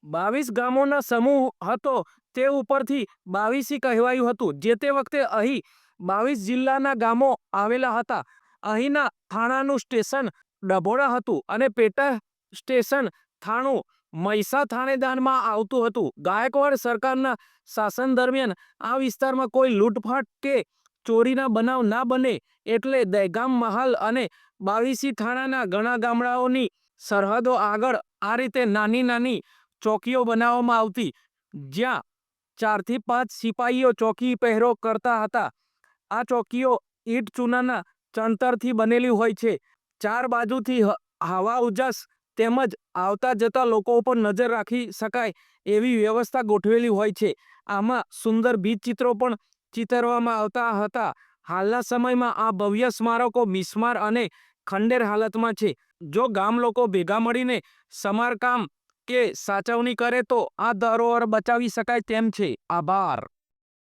22 ગામોના સમૂહ હતો તે ઉપરથી 22 કહેવાયું હતું. જે તે વખતે અહીં 22 જિલ્લાના ગામો આવેલા હતા. અહીંના થાણાનું સ્ટેશન ડભોડા હતું અને પેટા સ્ટેશન થાણું મૈસા થાણેદાનમાં આવતું હતું. ગાયકવાડ સરકારના શાસન દરમિયાન આ વિસ્તારમાં કોઈ લૂંટફાટ કે ચોરીના બનાવ ના બને એટલે દહેગામ મહાલ અને 22 થાણાના ઘણા ગામડાઓની સરહદો આગળ આ રીતે નાની નાની ચોકીઓ બનાવવામાં આવતી, જ્યાં 4 થી 5 સિપાહીઓ ચોકી પહેરો કરતા હતા. આ ચોકીઓ ઈંટ ચૂનાના ચણતરથી બનેલી હોય છે. ચાર બાજુથી હવા ઉજાસ તેમજ આવતા જતા લોકો ઉપર નજર રાખી શકાય એવી વ્યવસ્થા ગોઠવેલી હોય છે. આમાં સુંદર ભીત ચિત્રો પણ ચિતરવામાં આવતા હતા. હાલના સમયમાં આ ભવ્ય સ્મારકો બિસ્માર અને ખંડેર હાલતમાં છે. જો ગામ લોકો ભેગા મળીને સમારકામ કે સાચવણી કરે તો આ ધરોહર બચાવી શકાય તેમ છે. આભાર.